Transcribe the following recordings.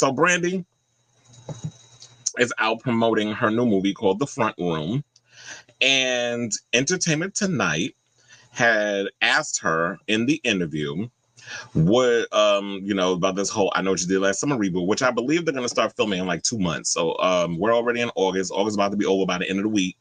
So Brandy is out promoting her new movie called The Front Room, and Entertainment Tonight had asked her in the interview what about this whole I Know What You Did Last Summer reboot, which I believe they're going to start filming in like 2 months. So we're already in August. August is about to be over by the end of the week.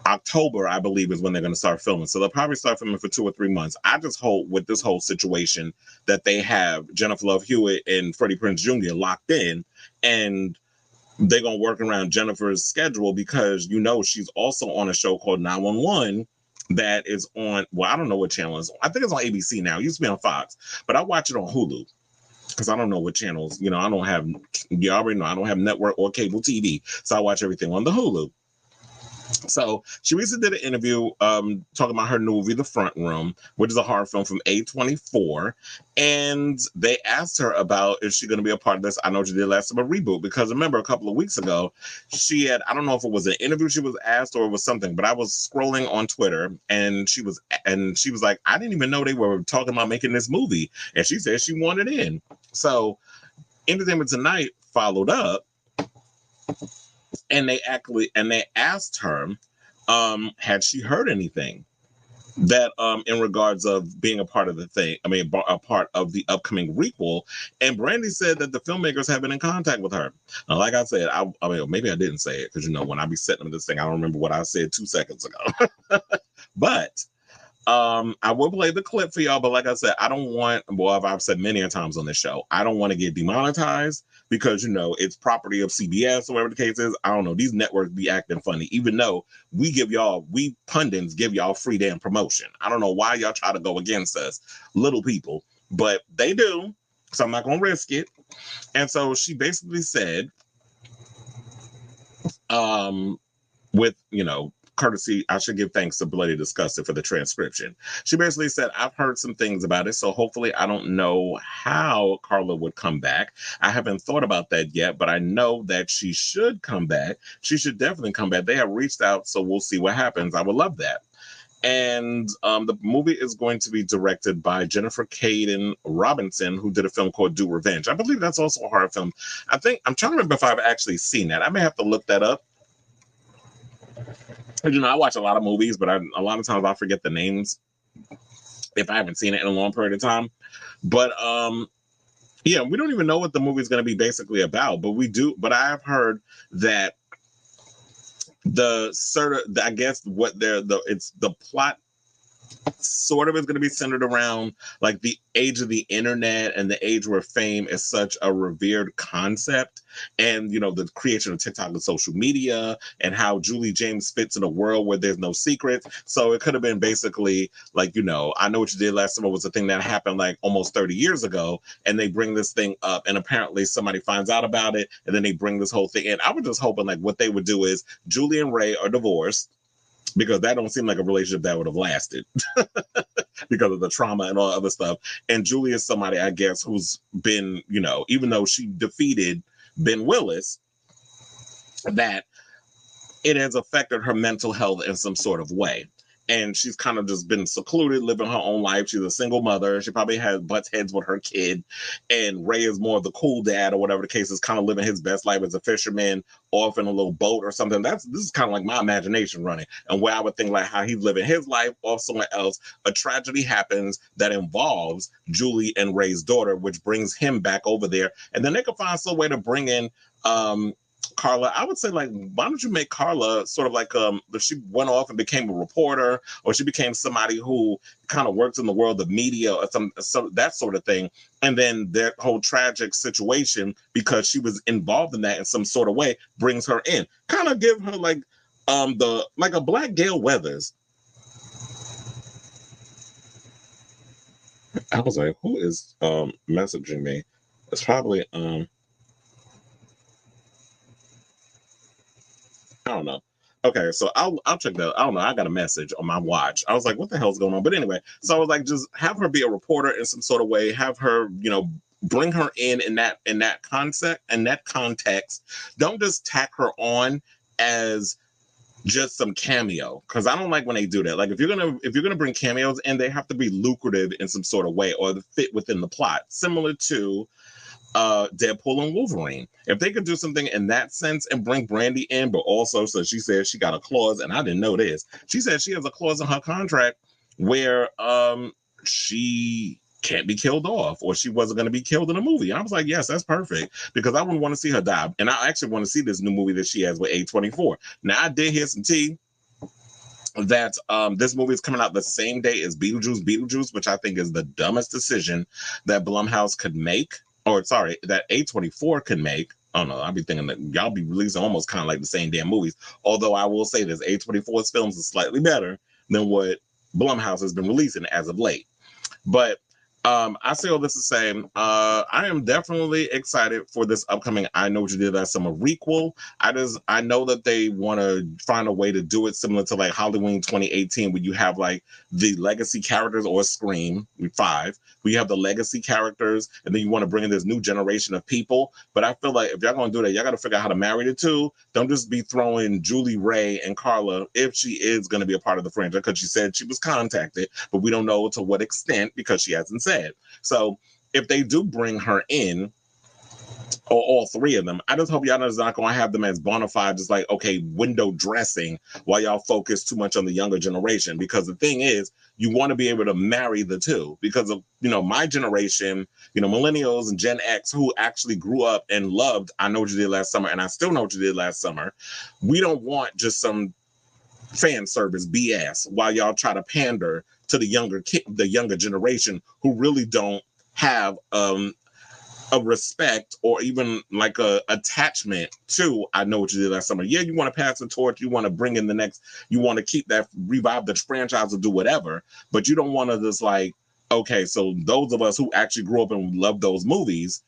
October, I believe, is when they're going to start filming. So they'll probably start filming for 2 or 3 months. I just hope with this whole situation that they have Jennifer Love Hewitt and Freddie Prinze Jr. locked in, and they're going to work around Jennifer's schedule, because she's also on a show called 911 that is on, well, I don't know what channel it's on. I think it's on ABC now. It used to be on Fox, but I watch it on Hulu because I don't know what channels. I don't have, you already know, I don't have network or cable TV, so I watch everything on the Hulu. So she recently did an interview talking about her new movie, The Front Room, which is a horror film from A24. And they asked her about, is she going to be a part of this I Know What You Did Last Summer reboot? Because remember, a couple of weeks ago, she had, I don't know if it was an interview she was asked or it was something, but I was scrolling on Twitter and she was like, I didn't even know they were talking about making this movie. And she said she wanted in. So Entertainment Tonight followed up. And they asked her, had she heard anything that in regards of being a part of the thing? I mean, a part of the upcoming Requel. And Brandy said that the filmmakers have been in contact with her. Now, like I said, I mean, maybe I didn't say it because when I be setting up this thing, I don't remember what I said 2 seconds ago. But I will play the clip for y'all, but like I said, I don't want, well, I've said many times on this show, I don't want to get demonetized because, it's property of CBS or whatever the case is. I don't know. These networks be acting funny, even though we pundits give y'all free damn promotion. I don't know why y'all try to go against us, little people, but they do. So I'm not going to risk it. And so she basically said, with, courtesy, I should give thanks to Bloody Disgusted for the transcription. She basically said, I've heard some things about it, so hopefully I don't know how Carla would come back. I haven't thought about that yet, but I know that she should come back. She should definitely come back. They have reached out, so we'll see what happens. I would love that. And the movie is going to be directed by Jennifer Caden Robinson, who did a film called Do Revenge. I believe that's also a horror film. I'm trying to remember if I've actually seen that. I may have to look that up. I watch a lot of movies, but a lot of times I forget the names if I haven't seen it in a long period of time. But we don't even know what the movie is going to be basically about. But I have heard that I guess it's the plot sort of is going to be centered around like the age of the internet and the age where fame is such a revered concept, and the creation of TikTok and social media, and how Julie James fits in a world where there's no secrets. So it could have been basically like, I Know What You Did Last Summer was a thing that happened like almost 30 years ago, and they bring this thing up and apparently somebody finds out about it, and then they bring this whole thing in. I was just hoping like what they would do is Julie and Ray are divorced, because that don't seem like a relationship that would have lasted because of the trauma and all other stuff. And Julie is somebody, I guess, who's been, even though she defeated Ben Willis, that it has affected her mental health in some sort of way. And she's kind of just been secluded, living her own life. She's a single mother. She probably has butts heads with her kid. And Ray is more of the cool dad or whatever the case is, kind of living his best life as a fisherman off in a little boat or something. This is kind of like my imagination running. And where I would think like how he's living his life off somewhere else. A tragedy happens that involves Julie and Ray's daughter, which brings him back over there. And then they can find some way to bring in Carla. I would say, like, why don't you make Carla sort of like if she went off and became a reporter, or she became somebody who kind of works in the world of media or some that sort of thing, and then their whole tragic situation because she was involved in that in some sort of way brings her in. Kind of give her like a Black Gail Weathers. I was like, who is messaging me? It's probably I don't know. Okay, so I'll check that. I don't know. I got a message on my watch. I was like, what the hell's going on? But anyway, so I was like, just have her be a reporter in some sort of way. Have her, bring her in that concept and that context. Don't just tack her on as just some cameo, because I don't like when they do that. Like if you're gonna bring cameos in, they have to be lucrative in some sort of way or fit within the plot, similar to Deadpool and Wolverine. If they could do something in that sense and bring Brandy in, but also, so she said she got a clause, and I didn't know this. She said she has a clause in her contract where she can't be killed off, or she wasn't going to be killed in a movie. And I was like, yes, that's perfect, because I wouldn't want to see her die. And I actually want to see this new movie that she has with A24. Now, I did hear some tea that this movie is coming out the same day as Beetlejuice, which I think is the dumbest decision that Blumhouse could make, or sorry, that A24 could make. I don't know. I'll be thinking that y'all be releasing almost kind of like the same damn movies. Although I will say this, A24's films is slightly better than what Blumhouse has been releasing as of late. But I say all this to say, I am definitely excited for this upcoming I Know What You Did Last Summer requel. I know that they want to find a way to do it similar to like Halloween 2018, where you have like the legacy characters, or Scream 5, where you have the legacy characters, and then you want to bring in this new generation of people. But I feel like if y'all gonna do that, y'all got to figure out how to marry the two. Don't just be throwing Julie, Ray, and Carla, if she is going to be a part of the franchise, because she said she was contacted, but we don't know to what extent, because she hasn't said. So if they do bring her in, or all three of them, I just hope y'all is not going to have them as bona fide, just like, okay, window dressing, while y'all focus too much on the younger generation. Because the thing is, you want to be able to marry the two, because of, my generation, millennials and Gen X, who actually grew up and loved I Know What You Did Last Summer, and I Still Know What You Did Last Summer. We don't want just some fan service BS while y'all try to pander to the younger generation, who really don't have a respect, or even like a attachment to I Know What You Did Last Summer. Yeah, you want to pass the torch, you want to bring in the next, you want to keep that, revive the franchise, or do whatever, but you don't want to just like, okay, so those of us who actually grew up and loved those movies,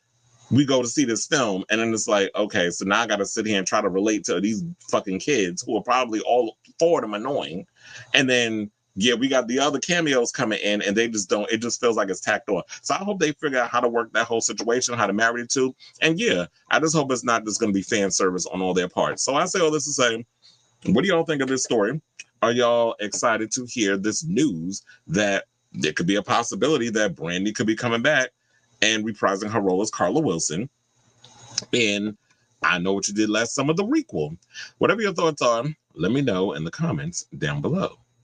we go to see this film, and then it's like, okay, so now I got to sit here and try to relate to these fucking kids who are probably all four of them annoying. And then, yeah, we got the other cameos coming in, and they just don't, it just feels like it's tacked on. So I hope they figure out how to work that whole situation, how to marry the two. And yeah, I just hope it's not just going to be fan service on all their parts. So I say all this to say, what do y'all think of this story? Are y'all excited to hear this news that there could be a possibility that Brandy could be coming back and reprising her role as Carla Wilson in I Know What You Did Last Summer, the requel? Whatever your thoughts are, let me know in the comments down below.